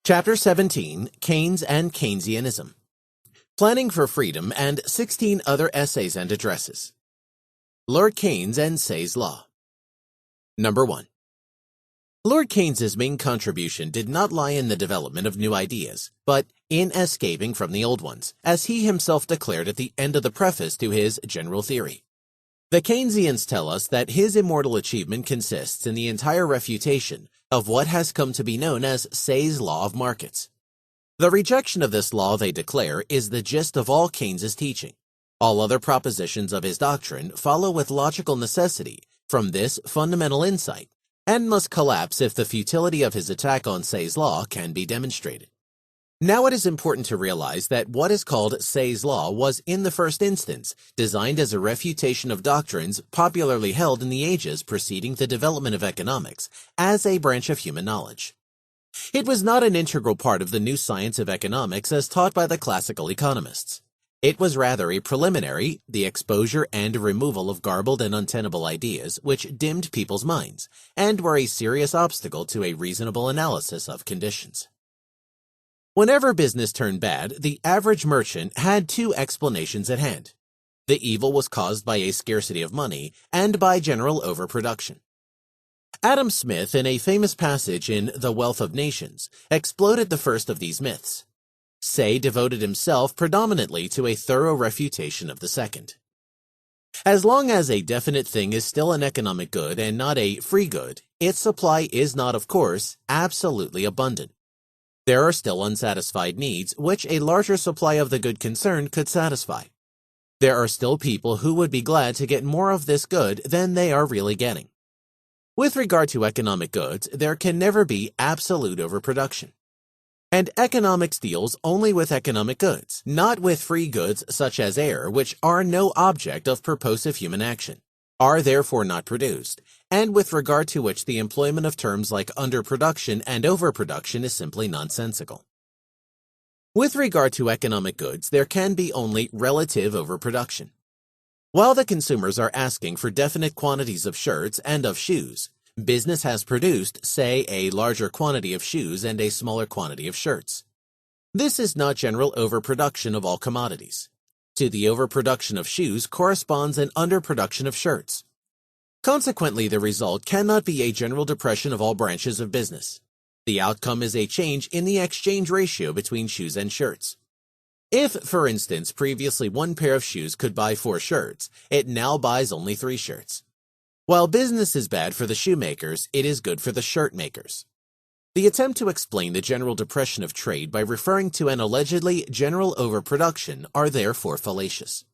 Chapter 17, Keynes and Keynesianism. Planning for Freedom and 16 other essays and addresses. Lord Keynes and Say's Law. Number 1. Lord Keynes's main contribution did not lie in the development of new ideas, but in escaping from the old ones, as he himself declared at the end of the preface to his general theory. The Keynesians tell us that his immortal achievement consists in the entire refutation of what has come to be known as Say's Law of Markets. The rejection of this law, they declare, is the gist of all Keynes's teaching. All other propositions of his doctrine follow with logical necessity from this fundamental insight, and must collapse if the futility of his attack on Say's Law can be demonstrated. Now it is important to realize that what is called Say's Law was in the first instance designed as a refutation of doctrines popularly held in the ages preceding the development of economics as a branch of human knowledge. It was not an integral part of the new science of economics as taught by the classical economists. It was rather a preliminary, the exposure and removal of garbled and untenable ideas which dimmed people's minds and were a serious obstacle to a reasonable analysis of conditions. Whenever business turned bad, the average merchant had two explanations at hand. The evil was caused by a scarcity of money and by general overproduction. Adam Smith, in a famous passage in The Wealth of Nations, exploded the first of these myths. Say devoted himself predominantly to a thorough refutation of the second. As long as a definite thing is still an economic good and not a free good, its supply is not, of course, absolutely abundant. There are still unsatisfied needs which a larger supply of the good concerned could satisfy. There are still people who would be glad to get more of this good than they are really getting. With regard to economic goods, there can never be absolute overproduction. And economics deals only with economic goods, not with free goods such as air, which are no object of purposive human action, are therefore not produced, and with regard to which the employment of terms like underproduction and overproduction is simply nonsensical. With regard to economic goods, there can be only relative overproduction. While the consumers are asking for definite quantities of shirts and of shoes, business has produced, say, a larger quantity of shoes and a smaller quantity of shirts. This is not general overproduction of all commodities. To the overproduction of shoes corresponds an underproduction of shirts. Consequently, the result cannot be a general depression of all branches of business. The outcome is a change in the exchange ratio between shoes and shirts. If, for instance, previously one pair of shoes could buy 4 shirts, it now buys only 3 shirts. While business is bad for the shoemakers, it is good for the shirt makers. The attempt to explain the general depression of trade by referring to an allegedly general overproduction are therefore fallacious.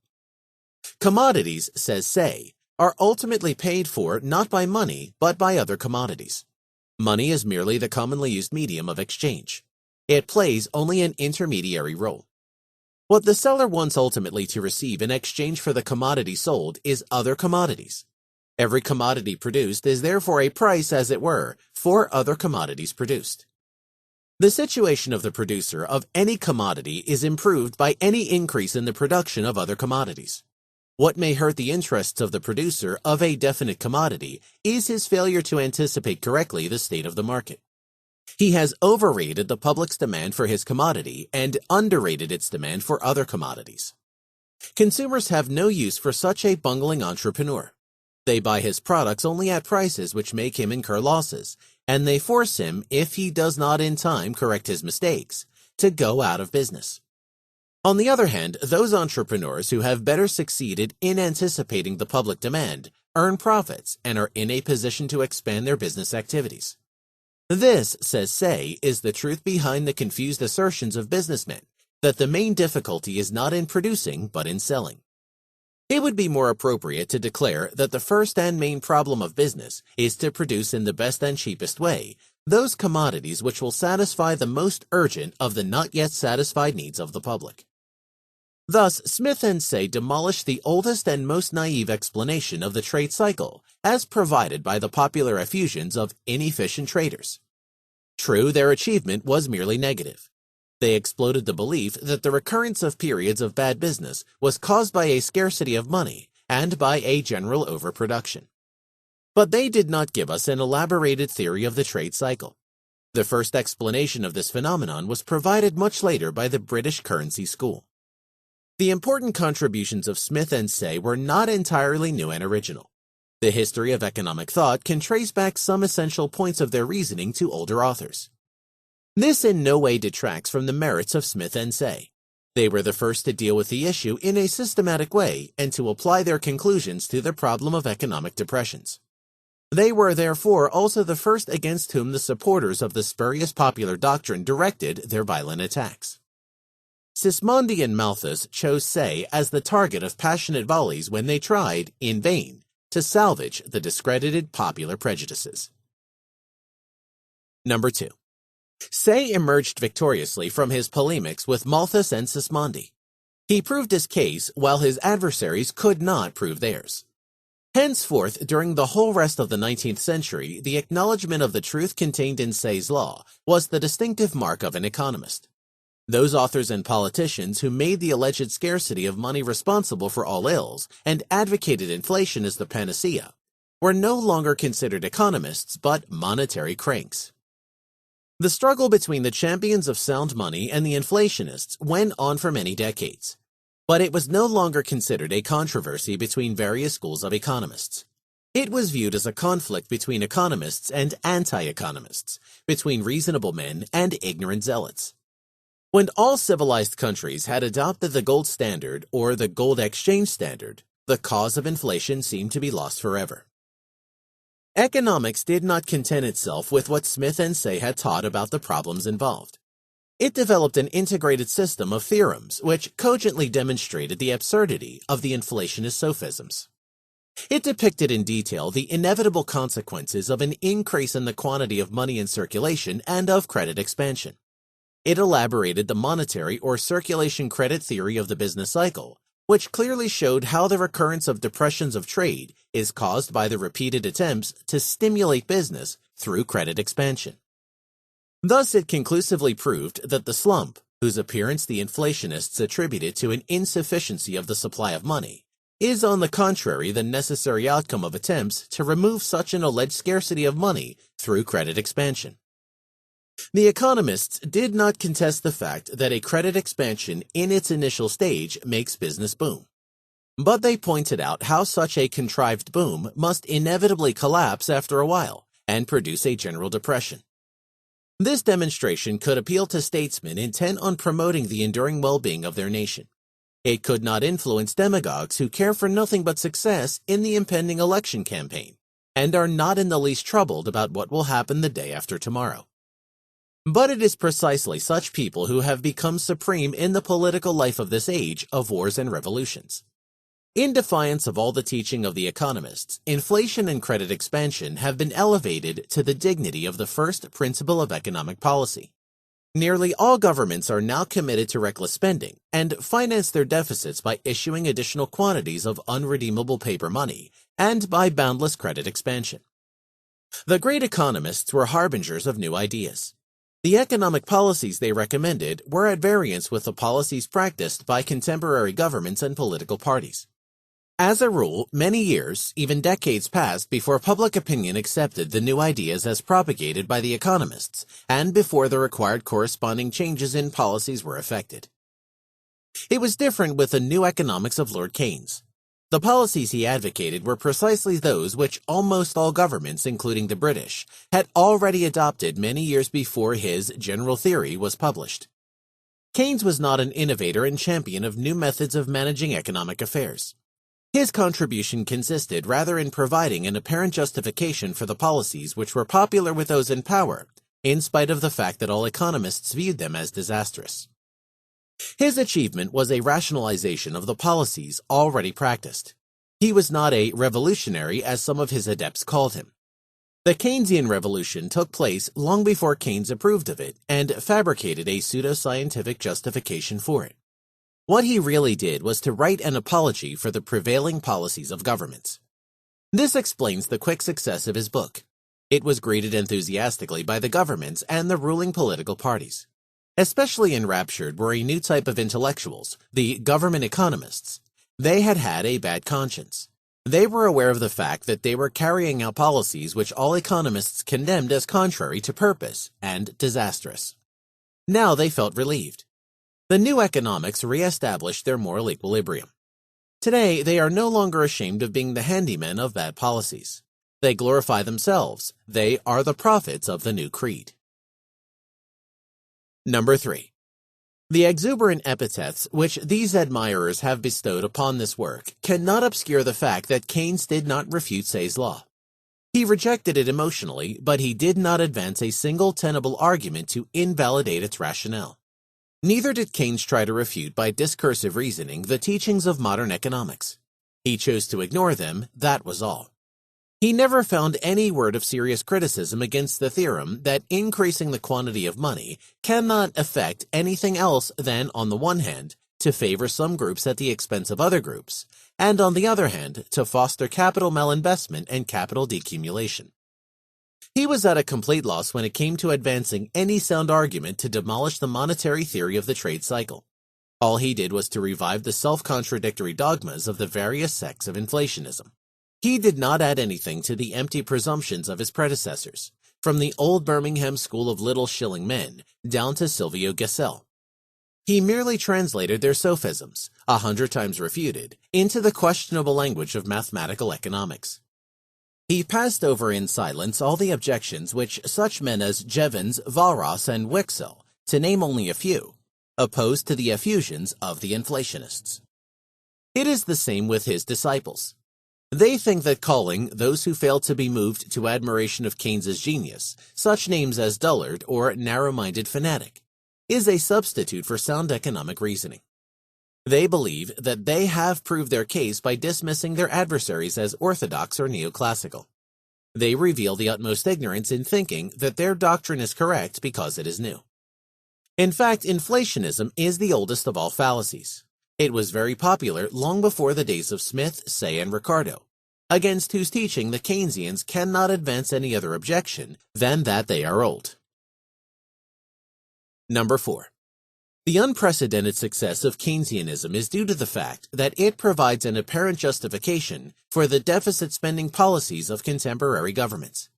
Commodities, says Say, are ultimately paid for not by money but by other commodities. Money is merely the commonly used medium of exchange. It plays only an intermediary role. What the seller wants ultimately to receive in exchange for the commodity sold is other commodities. Every commodity produced is therefore a price, as it were, for other commodities produced. The situation of the producer of any commodity is improved by any increase in the production of other commodities. What may hurt the interests of the producer of a definite commodity is his failure to anticipate correctly the state of the market. He has overrated the public's demand for his commodity and underrated its demand for other commodities. Consumers have no use for such a bungling entrepreneur. They buy his products only at prices which make him incur losses, and they force him, if he does not in time correct his mistakes, to go out of business. On the other hand, those entrepreneurs who have better succeeded in anticipating the public demand earn profits and are in a position to expand their business activities. This, says Say, is the truth behind the confused assertions of businessmen that the main difficulty is not in producing but in selling. It would be more appropriate to declare that the first and main problem of business is to produce in the best and cheapest way those commodities which will satisfy the most urgent of the not yet satisfied needs of the public. Thus, Smith and Say demolish the oldest and most naive explanation of the trade cycle as provided by the popular effusions of inefficient traders. True, their achievement was merely negative. They exploded the belief that the recurrence of periods of bad business was caused by a scarcity of money and by a general overproduction. But they did not give us an elaborated theory of the trade cycle. The first explanation of this phenomenon was provided much later by the British Currency School. The important contributions of Smith and Say were not entirely new and original. The history of economic thought can trace back some essential points of their reasoning to older authors. This in no way detracts from the merits of Smith and Say. They were the first to deal with the issue in a systematic way and to apply their conclusions to the problem of economic depressions. They were therefore also the first against whom the supporters of the spurious popular doctrine directed their violent attacks. Sismondi and Malthus chose Say as the target of passionate volleys when they tried, in vain, to salvage the discredited popular prejudices. Number 2. Say emerged victoriously from his polemics with Malthus and Sismondi. He proved his case while his adversaries could not prove theirs. Henceforth, during the whole rest of the 19th century, the acknowledgement of the truth contained in Say's law was the distinctive mark of an economist. Those authors and politicians who made the alleged scarcity of money responsible for all ills and advocated inflation as the panacea were no longer considered economists but monetary cranks. The struggle between the champions of sound money and the inflationists went on for many decades, but it was no longer considered a controversy between various schools of economists. It was viewed as a conflict between economists and anti-economists, between reasonable men and ignorant zealots. When all civilized countries had adopted the gold standard or the gold exchange standard, the cause of inflation seemed to be lost forever. Economics did not content itself with what Smith and Say had taught about the problems involved. It developed an integrated system of theorems which cogently demonstrated the absurdity of the inflationist sophisms. It depicted in detail the inevitable consequences of an increase in the quantity of money in circulation and of credit expansion. It elaborated the monetary or circulation credit theory of the business cycle, which clearly showed how the recurrence of depressions of trade is caused by the repeated attempts to stimulate business through credit expansion. Thus, it conclusively proved that the slump, whose appearance the inflationists attributed to an insufficiency of the supply of money, is on the contrary the necessary outcome of attempts to remove such an alleged scarcity of money through credit expansion. The economists did not contest the fact that a credit expansion in its initial stage makes business boom. But they pointed out how such a contrived boom must inevitably collapse after a while and produce a general depression. This demonstration could appeal to statesmen intent on promoting the enduring well-being of their nation. It could not influence demagogues who care for nothing but success in the impending election campaign and are not in the least troubled about what will happen the day after tomorrow. But it is precisely such people who have become supreme in the political life of this age of wars and revolutions. In defiance of all the teaching of the economists, inflation and credit expansion have been elevated to the dignity of the first principle of economic policy. Nearly all governments are now committed to reckless spending and finance their deficits by issuing additional quantities of unredeemable paper money and by boundless credit expansion. The great economists were harbingers of new ideas. The economic policies they recommended were at variance with the policies practiced by contemporary governments and political parties. As a rule, many years, even decades passed before public opinion accepted the new ideas as propagated by the economists and before the required corresponding changes in policies were effected. It was different with the new economics of Lord Keynes. The policies he advocated were precisely those which almost all governments, including the British, had already adopted many years before his general theory was published. Keynes was not an innovator and champion of new methods of managing economic affairs. His contribution consisted rather in providing an apparent justification for the policies which were popular with those in power, in spite of the fact that all economists viewed them as disastrous. His achievement was a rationalization of the policies already practiced. He was not a revolutionary, as some of his adepts called him. The Keynesian Revolution took place long before Keynes approved of it and fabricated a pseudo-scientific justification for it. What he really did was to write an apology for the prevailing policies of governments. This explains the quick success of his book. It was greeted enthusiastically by the governments and the ruling political parties. Especially enraptured were a new type of intellectuals, the government economists. They had had a bad conscience. They were aware of the fact that they were carrying out policies which all economists condemned as contrary to purpose and disastrous. Now they felt relieved. The new economics re-established their moral equilibrium. Today, they are no longer ashamed of being the handymen of bad policies. They glorify themselves. They are the prophets of the new creed. Number 3. The exuberant epithets which these admirers have bestowed upon this work cannot obscure the fact that Keynes did not refute Say's law. He rejected it emotionally, but he did not advance a single tenable argument to invalidate its rationale. Neither did Keynes try to refute by discursive reasoning the teachings of modern economics. He chose to ignore them, that was all. He never found any word of serious criticism against the theorem that increasing the quantity of money cannot affect anything else than, on the one hand, to favor some groups at the expense of other groups, and on the other hand, to foster capital malinvestment and capital decumulation. He was at a complete loss when it came to advancing any sound argument to demolish the monetary theory of the trade cycle. All he did was to revive the self-contradictory dogmas of the various sects of inflationism. He did not add anything to the empty presumptions of his predecessors, from the old Birmingham school of little shilling men down to Silvio Gesell. He merely translated their sophisms, 100 times refuted, into the questionable language of mathematical economics. He passed over in silence all the objections which such men as Jevons, Walras, and Wicksell, to name only a few, opposed to the effusions of the inflationists. It is the same with his disciples. They think that calling those who fail to be moved to admiration of Keynes's genius such names as dullard or narrow-minded fanatic is a substitute for sound economic reasoning. They believe that they have proved their case by dismissing their adversaries as orthodox or neoclassical. They reveal the utmost ignorance in thinking that their doctrine is correct because it is new. In fact, inflationism is the oldest of all fallacies. It was very popular long before the days of Smith, Say, and Ricardo, against whose teaching the Keynesians cannot advance any other objection than that they are old. Number 4. The unprecedented success of Keynesianism is due to the fact that it provides an apparent justification for the deficit spending policies of contemporary governments.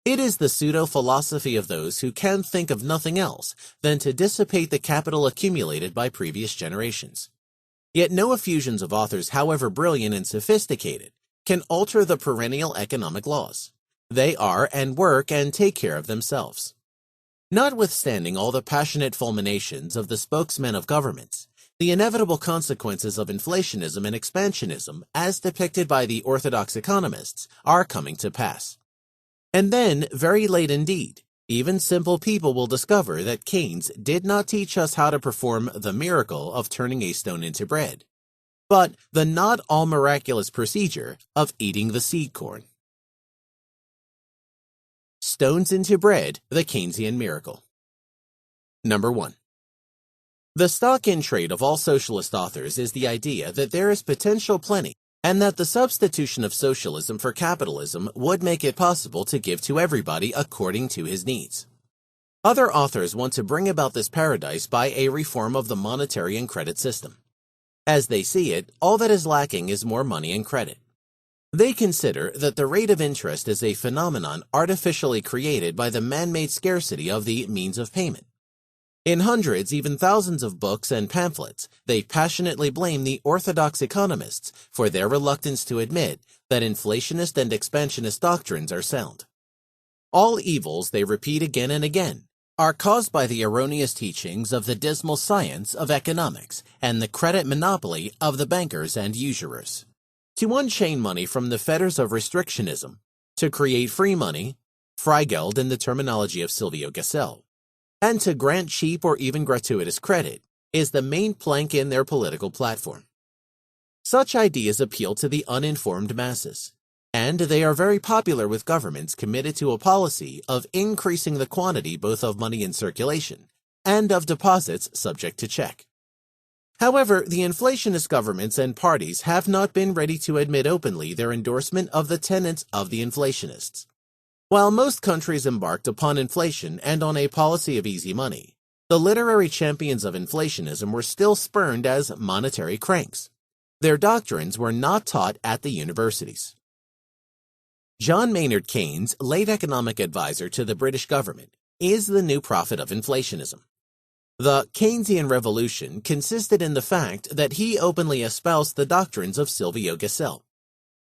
It is the pseudo-philosophy of those who can think of nothing else than to dissipate the capital accumulated by previous generations. Yet no effusions of authors, however brilliant and sophisticated, can alter the perennial economic laws. They are and work and take care of themselves. Notwithstanding all the passionate fulminations of the spokesmen of governments, the inevitable consequences of inflationism and expansionism, as depicted by the orthodox economists, are coming to pass. And then, very late indeed, even simple people will discover that Keynes did not teach us how to perform the miracle of turning a stone into bread, but the not all miraculous procedure of eating the seed corn. Stones into bread, the Keynesian miracle. Number 1. The stock in trade of all socialist authors is the idea that there is potential plenty and that the substitution of socialism for capitalism would make it possible to give to everybody according to his needs. Other authors want to bring about this paradise by a reform of the monetary and credit system. As they see it, all that is lacking is more money and credit. They consider that the rate of interest is a phenomenon artificially created by the man-made scarcity of the means of payment. In hundreds, even thousands of books and pamphlets, they passionately blame the orthodox economists for their reluctance to admit that inflationist and expansionist doctrines are sound. All evils, they repeat again and again, are caused by the erroneous teachings of the dismal science of economics and the credit monopoly of the bankers and usurers. To unchain money from the fetters of restrictionism, to create free money, Freigeld in the terminology of Silvio Gesell, and to grant cheap or even gratuitous credit is the main plank in their political platform. Such ideas appeal to the uninformed masses, and they are very popular with governments committed to a policy of increasing the quantity both of money in circulation and of deposits subject to check. However, the inflationist governments and parties have not been ready to admit openly their endorsement of the tenets of the inflationists. While most countries embarked upon inflation and on a policy of easy money, the literary champions of inflationism were still spurned as monetary cranks. Their doctrines were not taught at the universities. John Maynard Keynes, late economic advisor to the British government, is the new prophet of inflationism. The Keynesian Revolution consisted in the fact that he openly espoused the doctrines of Silvio Gesell.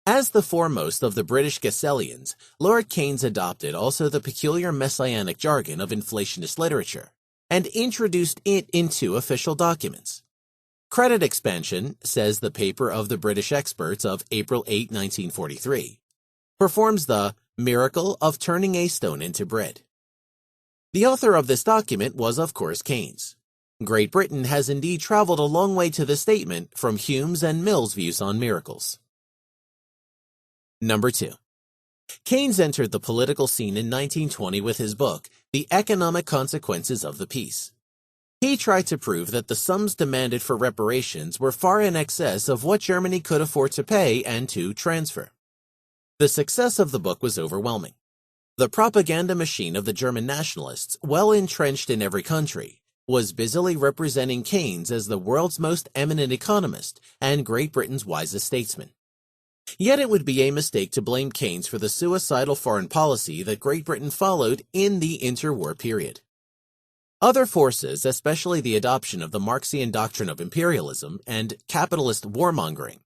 As the foremost of the British Gessellians, Lord Keynes adopted also the peculiar messianic jargon of inflationist literature and introduced it into official documents. Credit expansion, says the paper of the British experts of April 8, 1943, performs the miracle of turning a stone into bread. The author of this document was, of course, Keynes. Great Britain has indeed traveled a long way to the statement from Hume's and Mill's views on miracles. Number 2. Keynes entered the political scene in 1920 with his book, The Economic Consequences of the Peace. He tried to prove that the sums demanded for reparations were far in excess of what Germany could afford to pay and to transfer. The success of the book was overwhelming. The propaganda machine of the German nationalists, well entrenched in every country, was busily representing Keynes as the world's most eminent economist and Great Britain's wisest statesman. Yet it would be a mistake to blame Keynes for the suicidal foreign policy that Great Britain followed in the interwar period. Other forces, especially the adoption of the Marxian doctrine of imperialism and capitalist warmongering,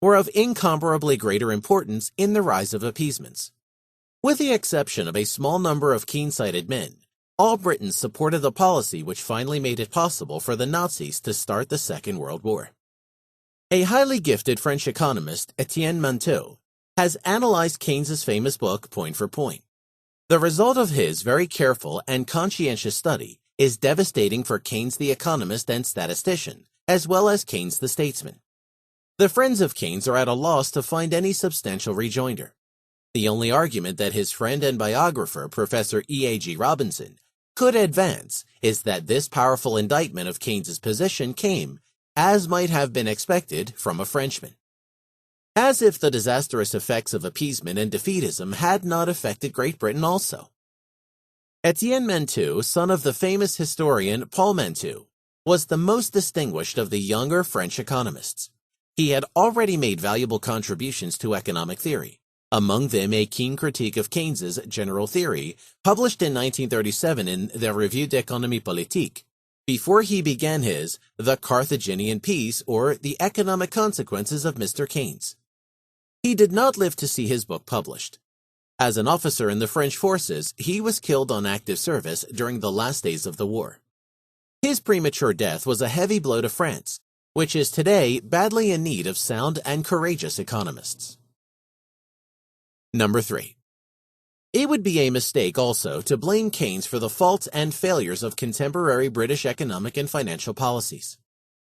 were of incomparably greater importance in the rise of appeasements. With the exception of a small number of keen-sighted men, all Britons supported the policy which finally made it possible for the Nazis to start the Second World War. A highly gifted French economist, Etienne Manteau, has analyzed Keynes's famous book point for point. The result of his very careful and conscientious study is devastating for Keynes the economist and statistician, as well as Keynes the statesman. The friends of Keynes are at a loss to find any substantial rejoinder. The only argument that his friend and biographer, Professor E.A.G. Robinson, could advance is that this powerful indictment of Keynes's position came, as might have been expected, from a Frenchman. As if the disastrous effects of appeasement and defeatism had not affected Great Britain also. Etienne Manteau, son of the famous historian Paul Manteau, was the most distinguished of the younger French economists. He had already made valuable contributions to economic theory, among them a keen critique of Keynes's general theory, published in 1937 in the Revue d'économie politique, before he began his The Carthaginian Peace, or The Economic Consequences of Mr. Keynes. He did not live to see his book published. As an officer in the French forces, he was killed on active service during the last days of the war. His premature death was a heavy blow to France, which is today badly in need of sound and courageous economists. Number 3. It would be a mistake also to blame Keynes for the faults and failures of contemporary British economic and financial policies.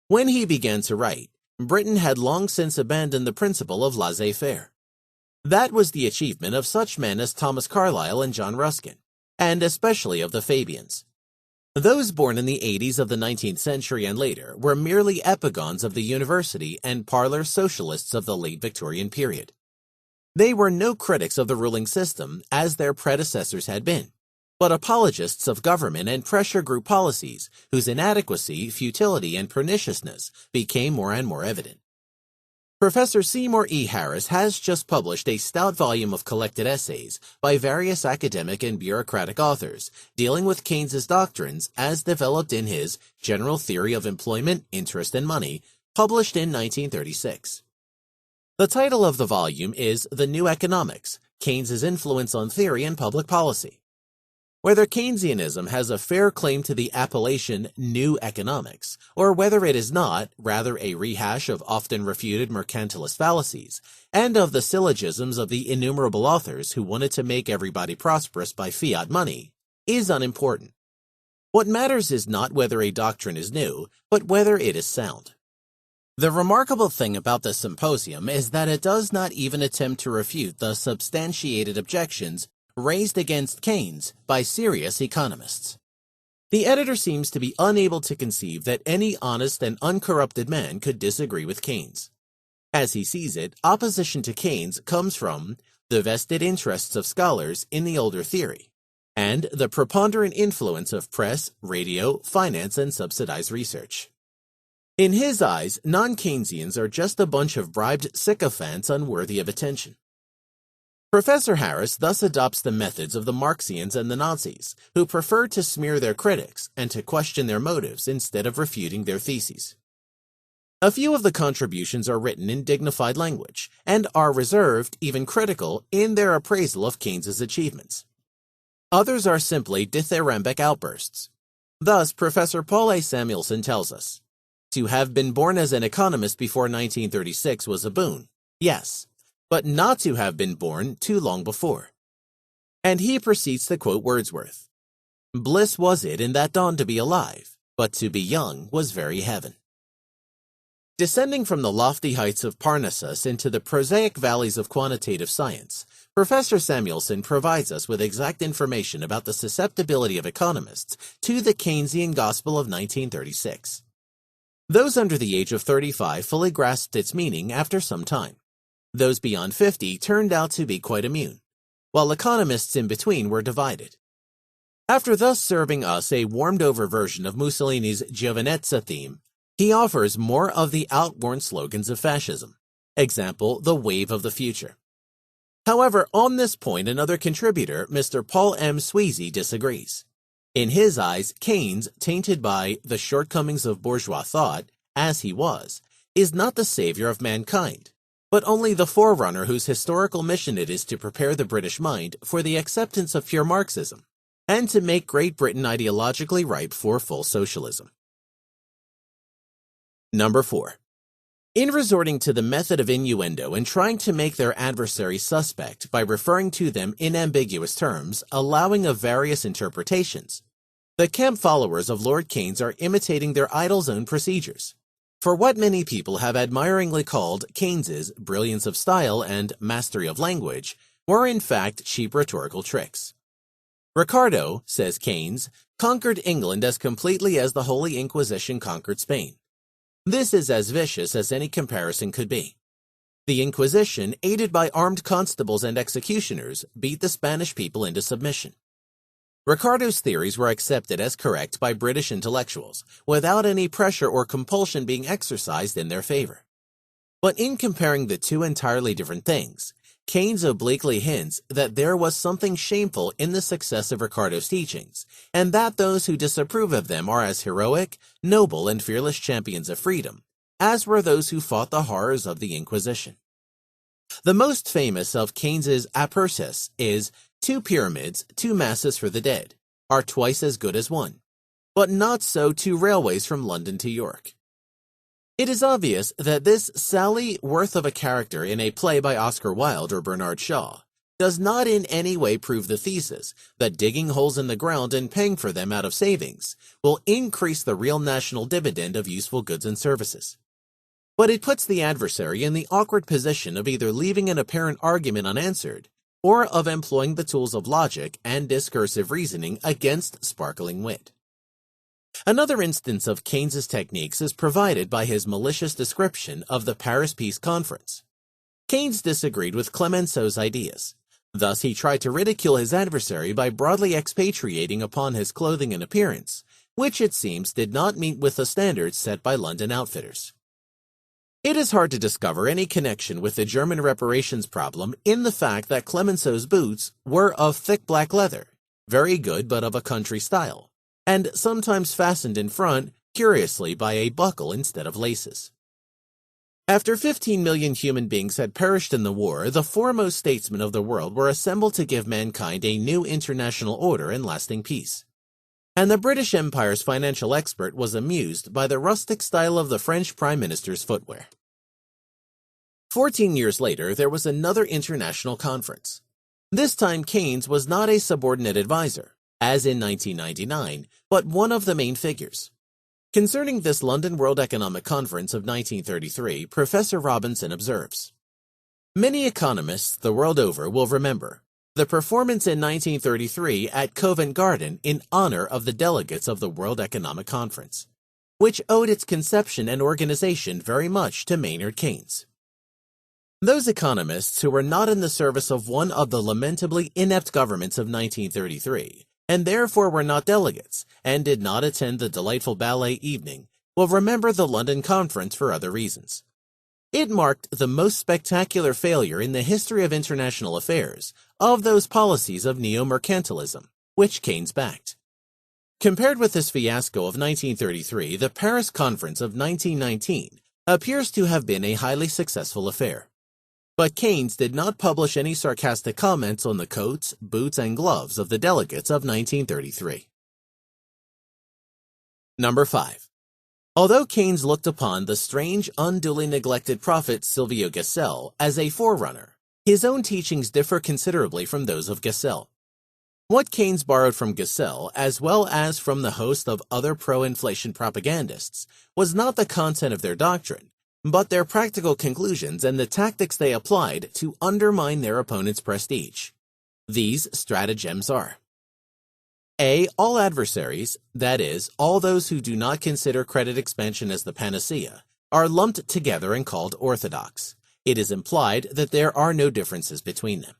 When he began to write, Britain had long since abandoned the principle of laissez-faire. That was the achievement of such men as Thomas Carlyle and John Ruskin, and especially of the Fabians. Those born in the 80s of the 19th century and later were merely epigons of the university and parlor socialists of the late Victorian period. They were no critics of the ruling system, as their predecessors had been, but apologists of government and pressure group policies whose inadequacy, futility, and perniciousness became more and more evident. Professor Seymour E. Harris has just published a stout volume of collected essays by various academic and bureaucratic authors dealing with Keynes's doctrines as developed in his General Theory of Employment, Interest, and Money, published in 1936. The title of the volume is The New Economics, Keynes's Influence on Theory and Public Policy. Whether Keynesianism has a fair claim to the appellation New Economics, or whether it is not, rather a rehash of often refuted mercantilist fallacies, and of the syllogisms of the innumerable authors who wanted to make everybody prosperous by fiat money, is unimportant. What matters is not whether a doctrine is new, but whether it is sound. The remarkable thing about this symposium is that it does not even attempt to refute the substantiated objections raised against Keynes by serious economists. The editor seems to be unable to conceive that any honest and uncorrupted man could disagree with Keynes. As he sees it, opposition to Keynes comes from the vested interests of scholars in the older theory, and the preponderant influence of press, radio, finance, and subsidized research. In his eyes, non-Keynesians are just a bunch of bribed sycophants unworthy of attention. Professor Harris thus adopts the methods of the Marxians and the Nazis, who prefer to smear their critics and to question their motives instead of refuting their theses. A few of the contributions are written in dignified language and are reserved, even critical, in their appraisal of Keynes's achievements. Others are simply dithyrambic outbursts. Thus, Professor Paul A. Samuelson tells us, "To have been born as an economist before 1936 was a boon, yes, but not to have been born too long before." And he proceeds to quote Wordsworth, "Bliss was it in that dawn to be alive, but to be young was very heaven." Descending from the lofty heights of Parnassus into the prosaic valleys of quantitative science, Professor Samuelson provides us with exact information about the susceptibility of economists to the Keynesian gospel of 1936. Those under the age of 35 fully grasped its meaning after some time. Those beyond 50 turned out to be quite immune, while economists in between were divided. After thus serving us a warmed-over version of Mussolini's Giovinezza theme, he offers more of the outworn slogans of fascism. Example, the wave of the future. However, on this point, another contributor, Mr. Paul M. Sweezy, disagrees. In his eyes, Keynes, tainted by the shortcomings of bourgeois thought, as he was, is not the savior of mankind, but only the forerunner whose historical mission it is to prepare the British mind for the acceptance of pure Marxism, and to make Great Britain ideologically ripe for full socialism. Number 4. In resorting to the method of innuendo and trying to make their adversary suspect by referring to them in ambiguous terms, allowing of various interpretations, the camp followers of Lord Keynes are imitating their idol's own procedures. For what many people have admiringly called Keynes's brilliance of style and mastery of language were in fact cheap rhetorical tricks. Ricardo, says Keynes, conquered England as completely as the Holy Inquisition conquered Spain. This is as vicious as any comparison could be. The Inquisition, aided by armed constables and executioners, beat the Spanish people into submission. Ricardo's theories were accepted as correct by British intellectuals, without any pressure or compulsion being exercised in their favor. But in comparing the two entirely different things, Keynes obliquely hints that there was something shameful in the success of Ricardo's teachings, and that those who disapprove of them are as heroic, noble, and fearless champions of freedom, as were those who fought the horrors of the Inquisition. The most famous of Keynes's apertus is, "Two pyramids, 2 masses for the dead, are twice as good as one, but not so 2 railways from London to York." It is obvious that this sally worth of a character in a play by Oscar Wilde or Bernard Shaw does not in any way prove the thesis that digging holes in the ground and paying for them out of savings will increase the real national dividend of useful goods and services. But it puts the adversary in the awkward position of either leaving an apparent argument unanswered or of employing the tools of logic and discursive reasoning against sparkling wit. Another instance of Keynes's techniques is provided by his malicious description of the Paris Peace Conference. Keynes disagreed with Clemenceau's ideas. Thus, he tried to ridicule his adversary by broadly expatiating upon his clothing and appearance, which it seems did not meet with the standards set by London outfitters. It is hard to discover any connection with the German reparations problem in the fact that Clemenceau's boots were of thick black leather, very good but of a country style, and sometimes fastened in front, curiously, by a buckle instead of laces. After 15 million human beings had perished in the war, the foremost statesmen of the world were assembled to give mankind a new international order and lasting peace. And the British Empire's financial expert was amused by the rustic style of the French Prime Minister's footwear. 14 years later, there was another international conference. This time, Keynes was not a subordinate advisor, as in 1999, but one of the main figures. Concerning this London World Economic Conference of 1933, Professor Robinson observes, "Many economists the world over will remember the performance in 1933 at Covent Garden in honor of the delegates of the World Economic Conference, which owed its conception and organization very much to Maynard Keynes. Those economists who were not in the service of one of the lamentably inept governments of 1933, and therefore were not delegates, and did not attend the delightful ballet evening, will remember the London Conference for other reasons. It marked the most spectacular failure in the history of international affairs of those policies of neo-mercantilism, which Keynes backed. Compared with this fiasco of 1933, the Paris Conference of 1919 appears to have been a highly successful affair. But Keynes did not publish any sarcastic comments on the coats, boots, and gloves of the delegates of 1933. Number 5. Although Keynes looked upon the strange, unduly neglected prophet Silvio Gesell as a forerunner, his own teachings differ considerably from those of Gesell. What Keynes borrowed from Gesell, as well as from the host of other pro-inflation propagandists, was not the content of their doctrine, but their practical conclusions and the tactics they applied to undermine their opponent's prestige. These stratagems are: A. All adversaries, that is, all those who do not consider credit expansion as the panacea, are lumped together and called orthodox. It is implied that there are no differences between them.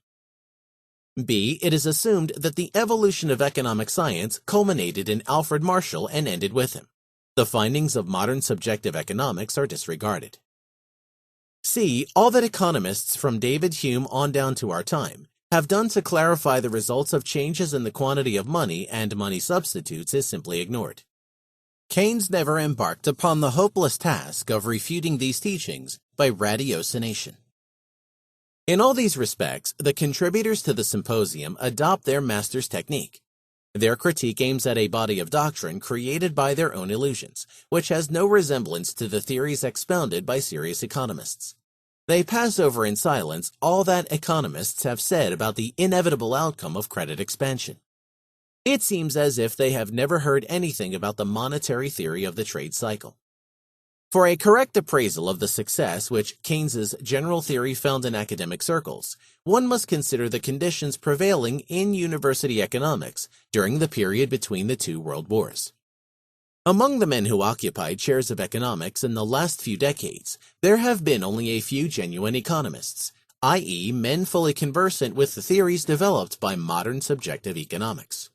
B. It is assumed that the evolution of economic science culminated in Alfred Marshall and ended with him. The findings of modern subjective economics are disregarded. C. All that economists from David Hume on down to our time have done to clarify the results of changes in the quantity of money and money substitutes is simply ignored. Keynes never embarked upon the hopeless task of refuting these teachings by ratiocination. In all these respects, the contributors to the symposium adopt their master's technique. Their critique aims at a body of doctrine created by their own illusions, which has no resemblance to the theories expounded by serious economists. They pass over in silence all that economists have said about the inevitable outcome of credit expansion. It seems as if they have never heard anything about the monetary theory of the trade cycle. For a correct appraisal of the success which Keynes's general theory found in academic circles, one must consider the conditions prevailing in university economics during the period between the two world wars. Among the men who occupied chairs of economics in the last few decades, there have been only a few genuine economists, i.e., men fully conversant with the theories developed by modern subjective economics.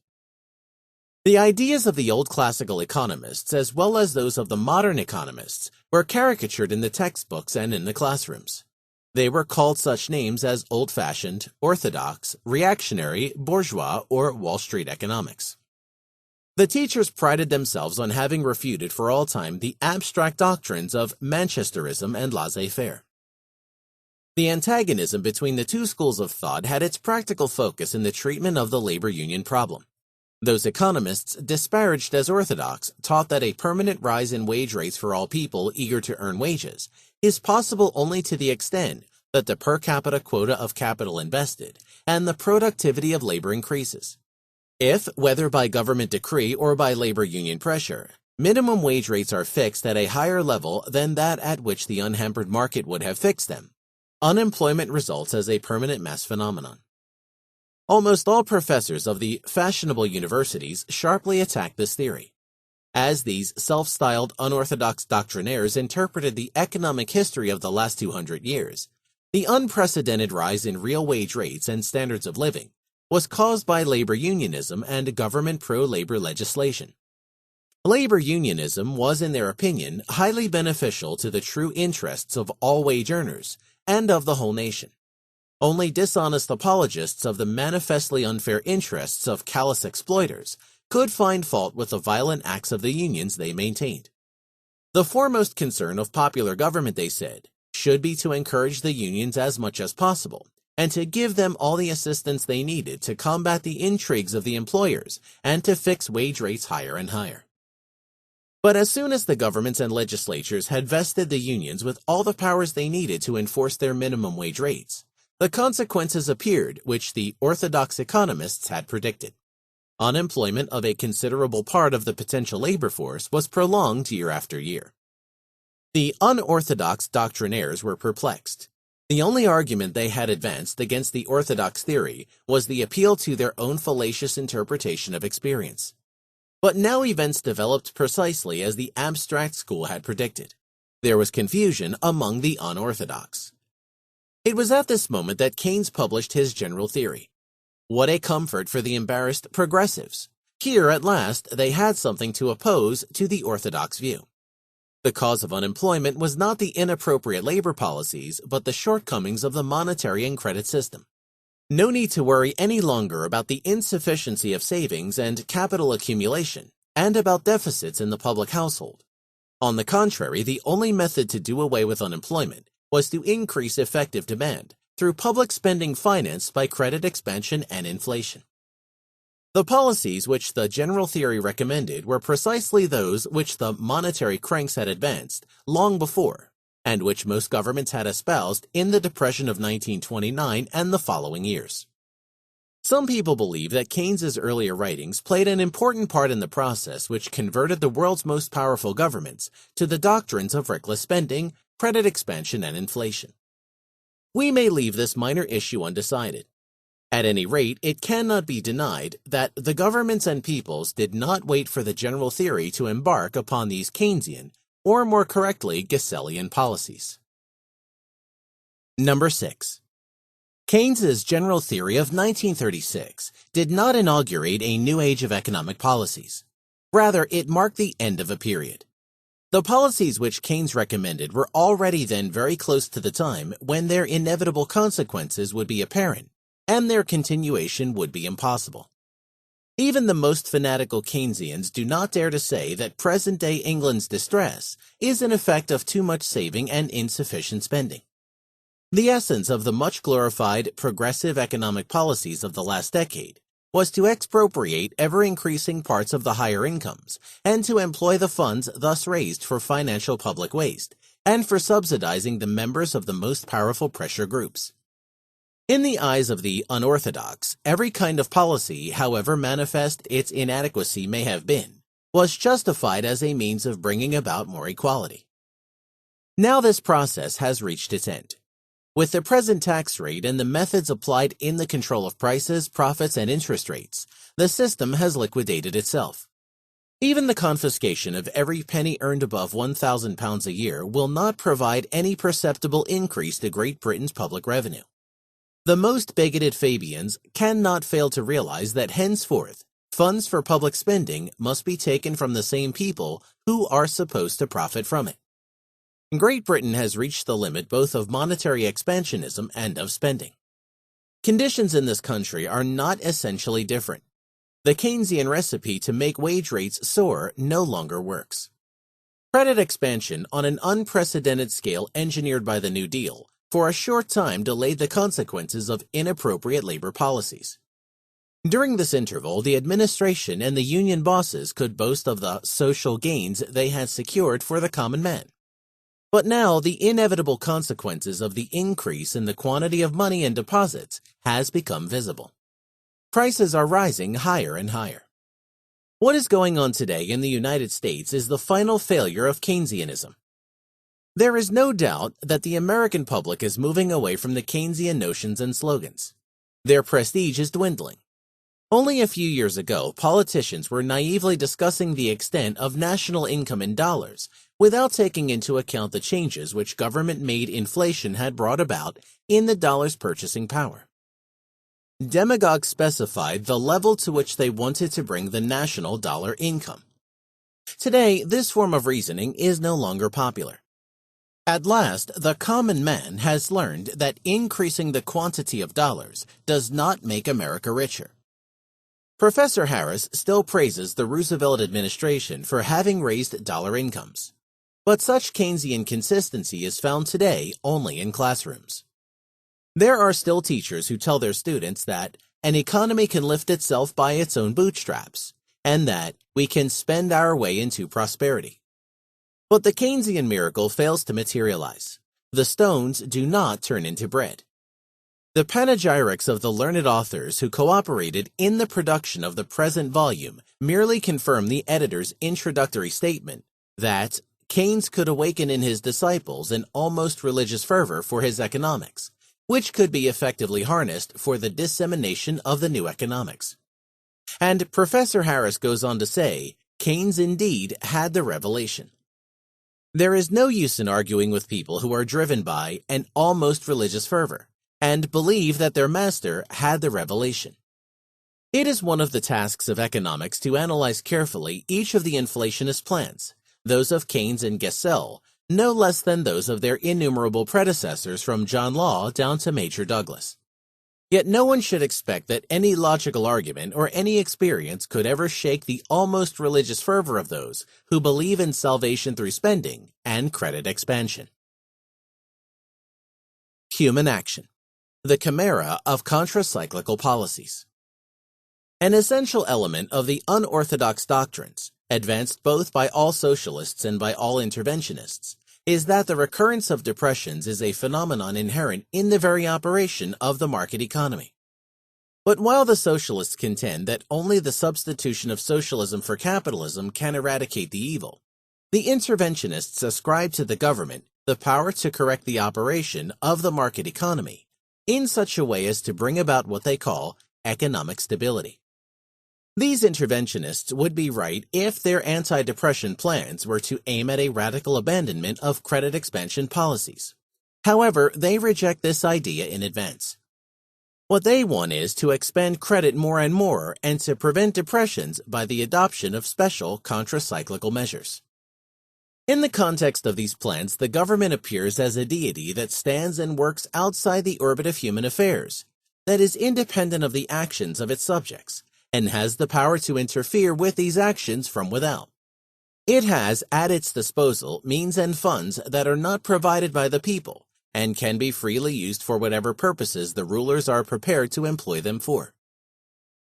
The ideas of the old classical economists, as well as those of the modern economists, were caricatured in the textbooks and in the classrooms. They were called such names as old-fashioned, orthodox, reactionary, bourgeois, or Wall Street economics. The teachers prided themselves on having refuted for all time the abstract doctrines of Manchesterism and laissez-faire. The antagonism between the two schools of thought had its practical focus in the treatment of the labor union problem. Those economists, disparaged as orthodox, taught that a permanent rise in wage rates for all people eager to earn wages is possible only to the extent that the per capita quota of capital invested and the productivity of labor increases. If, whether by government decree or by labor union pressure, minimum wage rates are fixed at a higher level than that at which the unhampered market would have fixed them, unemployment results as a permanent mass phenomenon. Almost all professors of the fashionable universities sharply attacked this theory. As these self-styled unorthodox doctrinaires interpreted the economic history of the last 200 years, the unprecedented rise in real wage rates and standards of living was caused by labor unionism and government pro-labor legislation. Labor unionism was, in their opinion, highly beneficial to the true interests of all wage earners and of the whole nation. Only dishonest apologists of the manifestly unfair interests of callous exploiters could find fault with the violent acts of the unions they maintained. The foremost concern of popular government, they said, should be to encourage the unions as much as possible, and to give them all the assistance they needed to combat the intrigues of the employers and to fix wage rates higher and higher. But as soon as the governments and legislatures had vested the unions with all the powers they needed to enforce their minimum wage rates, the consequences appeared which the orthodox economists had predicted. Unemployment of a considerable part of the potential labor force was prolonged year after year. The unorthodox doctrinaires were perplexed. The only argument they had advanced against the orthodox theory was the appeal to their own fallacious interpretation of experience. But now events developed precisely as the abstract school had predicted. There was confusion among the unorthodox. It was at this moment that Keynes published his general theory. What a comfort for the embarrassed progressives! Here, at last, they had something to oppose to the orthodox view. The cause of unemployment was not the inappropriate labor policies, but the shortcomings of the monetary and credit system. No need to worry any longer about the insufficiency of savings and capital accumulation, and about deficits in the public household. On the contrary, the only method to do away with unemployment was to increase effective demand through public spending financed by credit expansion and inflation. The policies which the general theory recommended were precisely those which the monetary cranks had advanced long before, and which most governments had espoused in the Depression of 1929 and the following years. Some people believe that Keynes's earlier writings played an important part in the process which converted the world's most powerful governments to the doctrines of reckless spending, credit expansion, and inflation. We may leave this minor issue undecided. At any rate, it cannot be denied that the governments and peoples did not wait for the general theory to embark upon these Keynesian, or more correctly, Gessellian policies. Number 6. Keynes's general theory of 1936 did not inaugurate a new age of economic policies. Rather, it marked the end of a period. The policies which Keynes recommended were already then very close to the time when their inevitable consequences would be apparent, and their continuation would be impossible. Even the most fanatical Keynesians do not dare to say that present-day England's distress is an effect of too much saving and insufficient spending. The essence of the much-glorified progressive economic policies of the last decade was to expropriate ever-increasing parts of the higher incomes and to employ the funds thus raised for financial public waste and for subsidizing the members of the most powerful pressure groups. In the eyes of the unorthodox, every kind of policy, however manifest its inadequacy may have been, was justified as a means of bringing about more equality. Now this process has reached its end. With the present tax rate and the methods applied in the control of prices, profits, and interest rates, the system has liquidated itself. Even the confiscation of every penny earned above £1,000 a year will not provide any perceptible increase to Great Britain's public revenue. The most bigoted Fabians cannot fail to realize that henceforth, funds for public spending must be taken from the same people who are supposed to profit from it. Great Britain has reached the limit both of monetary expansionism and of spending. Conditions in this country are not essentially different. The Keynesian recipe to make wage rates soar no longer works. Credit expansion on an unprecedented scale engineered by the New Deal for a short time delayed the consequences of inappropriate labor policies. During this interval, the administration and the union bosses could boast of the social gains they had secured for the common man. But now the inevitable consequences of the increase in the quantity of money and deposits has become visible. Prices are rising higher and higher. What is going on today in the United States is the final failure of Keynesianism. There is no doubt that the American public is moving away from the Keynesian notions and slogans. Their prestige is dwindling. Only a few years ago, politicians were naively discussing the extent of national income in dollars without taking into account the changes which government-made inflation had brought about in the dollar's purchasing power. Demagogues specified the level to which they wanted to bring the national dollar income. Today, this form of reasoning is no longer popular. At last, the common man has learned that increasing the quantity of dollars does not make America richer. Professor Harris still praises the Roosevelt administration for having raised dollar incomes, but such Keynesian consistency is found today only in classrooms. There are still teachers who tell their students that an economy can lift itself by its own bootstraps, and that we can spend our way into prosperity. But the Keynesian miracle fails to materialize. The stones do not turn into bread. The panegyrics of the learned authors who cooperated in the production of the present volume merely confirm the editor's introductory statement that Keynes could awaken in his disciples an almost religious fervor for his economics, which could be effectively harnessed for the dissemination of the new economics. And Professor Harris goes on to say, Keynes indeed had the revelation. There is no use in arguing with people who are driven by an almost religious fervor and believe that their master had the revelation. It is one of the tasks of economics to analyze carefully each of the inflationist plans, those of Keynes and Gesell, no less than those of their innumerable predecessors from John Law down to Major Douglas. Yet no one should expect that any logical argument or any experience could ever shake the almost religious fervor of those who believe in salvation through spending and credit expansion. Human action, the chimera of contracyclical policies. An essential element of the unorthodox doctrines, advanced both by all socialists and by all interventionists, is that the recurrence of depressions is a phenomenon inherent in the very operation of the market economy. But while the socialists contend that only the substitution of socialism for capitalism can eradicate the evil, the interventionists ascribe to the government the power to correct the operation of the market economy in such a way as to bring about what they call economic stability. These interventionists would be right if their anti-depression plans were to aim at a radical abandonment of credit expansion policies. However, they reject this idea in advance. What they want is to expand credit more and more and to prevent depressions by the adoption of special contracyclical measures. In the context of these plans, the government appears as a deity that stands and works outside the orbit of human affairs, that is independent of the actions of its subjects, and has the power to interfere with these actions from without. It has at its disposal means and funds that are not provided by the people and can be freely used for whatever purposes the rulers are prepared to employ them for.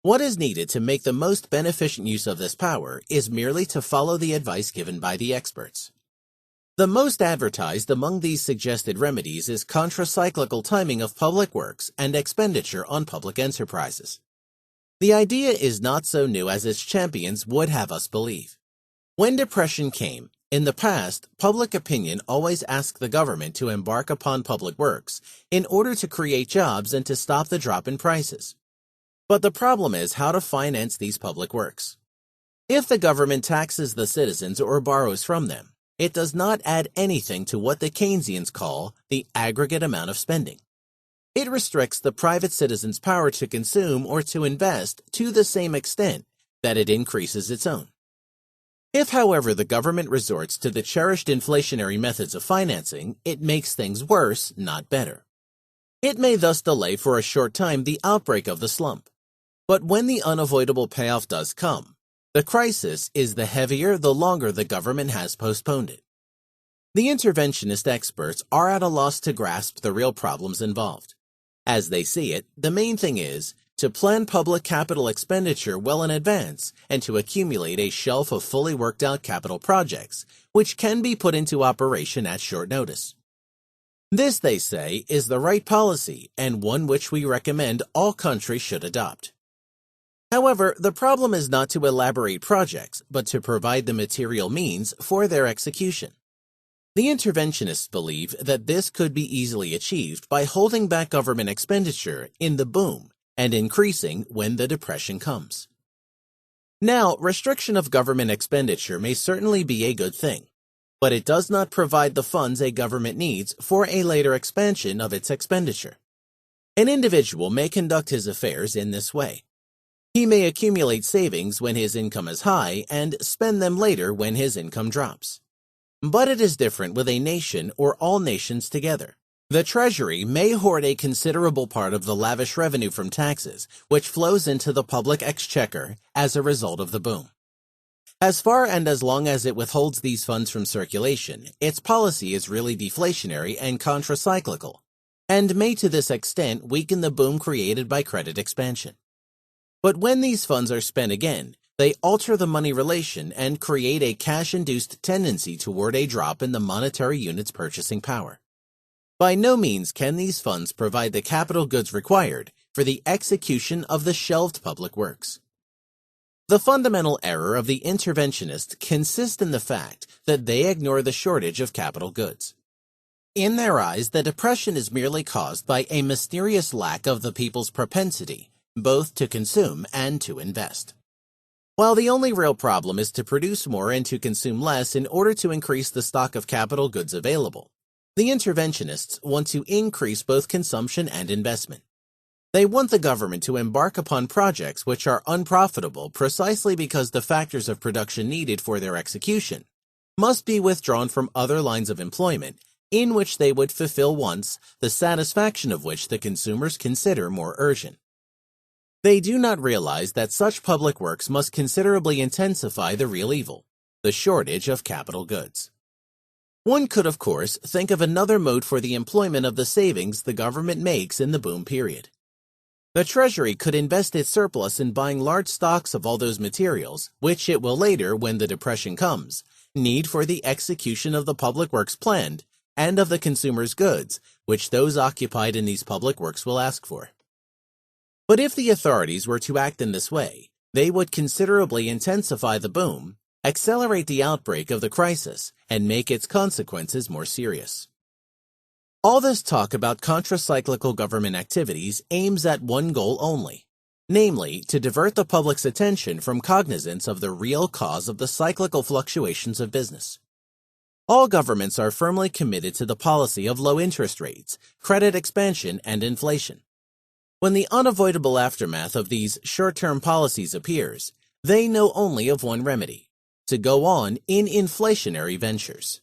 What is needed to make the most beneficent use of this power is merely to follow the advice given by the experts. The most advertised among these suggested remedies is contracyclical timing of public works and expenditure on public enterprises. The idea is not so new as its champions would have us believe. When depression came, in the past, public opinion always asked the government to embark upon public works in order to create jobs and to stop the drop in prices. But the problem is how to finance these public works. If the government taxes the citizens or borrows from them, it does not add anything to what the Keynesians call the aggregate amount of spending. It restricts the private citizen's power to consume or to invest to the same extent that it increases its own. If, however, the government resorts to the cherished inflationary methods of financing, it makes things worse, not better. It may thus delay for a short time the outbreak of the slump. But when the unavoidable payoff does come, the crisis is the heavier the longer the government has postponed it. The interventionist experts are at a loss to grasp the real problems involved. As they see it, the main thing is to plan public capital expenditure well in advance and to accumulate a shelf of fully worked out capital projects, which can be put into operation at short notice. This, they say, is the right policy and one which we recommend all countries should adopt. However, the problem is not to elaborate projects, but to provide the material means for their execution. The interventionists believe that this could be easily achieved by holding back government expenditure in the boom and increasing when the depression comes. Now, restriction of government expenditure may certainly be a good thing, but it does not provide the funds a government needs for a later expansion of its expenditure. An individual may conduct his affairs in this way. He may accumulate savings when his income is high and spend them later when his income drops. But it is different with a nation or all nations together. The Treasury may hoard a considerable part of the lavish revenue from taxes, which flows into the public exchequer as a result of the boom. As far and as long as it withholds these funds from circulation, its policy is really deflationary and contracyclical, and may to this extent weaken the boom created by credit expansion. But when these funds are spent again, they alter the money relation and create a cash-induced tendency toward a drop in the monetary unit's purchasing power. By no means can these funds provide the capital goods required for the execution of the shelved public works. The fundamental error of the interventionists consists in the fact that they ignore the shortage of capital goods. In their eyes, the depression is merely caused by a mysterious lack of the people's propensity both to consume and to invest. While the only real problem is to produce more and to consume less in order to increase the stock of capital goods available, the interventionists want to increase both consumption and investment. They want the government to embark upon projects which are unprofitable precisely because the factors of production needed for their execution must be withdrawn from other lines of employment in which they would fulfill wants, the satisfaction of which the consumers consider more urgent. They do not realize that such public works must considerably intensify the real evil, the shortage of capital goods. One could, of course, think of another mode for the employment of the savings the government makes in the boom period. The Treasury could invest its surplus in buying large stocks of all those materials, which it will later, when the depression comes, need for the execution of the public works planned, and of the consumer's goods, which those occupied in these public works will ask for. But if the authorities were to act in this way, they would considerably intensify the boom, accelerate the outbreak of the crisis, and make its consequences more serious. All this talk about contracyclical government activities aims at one goal only, namely, to divert the public's attention from cognizance of the real cause of the cyclical fluctuations of business. All governments are firmly committed to the policy of low interest rates, credit expansion, and inflation. When the unavoidable aftermath of these short-term policies appears, they know only of one remedy: to go on in inflationary ventures.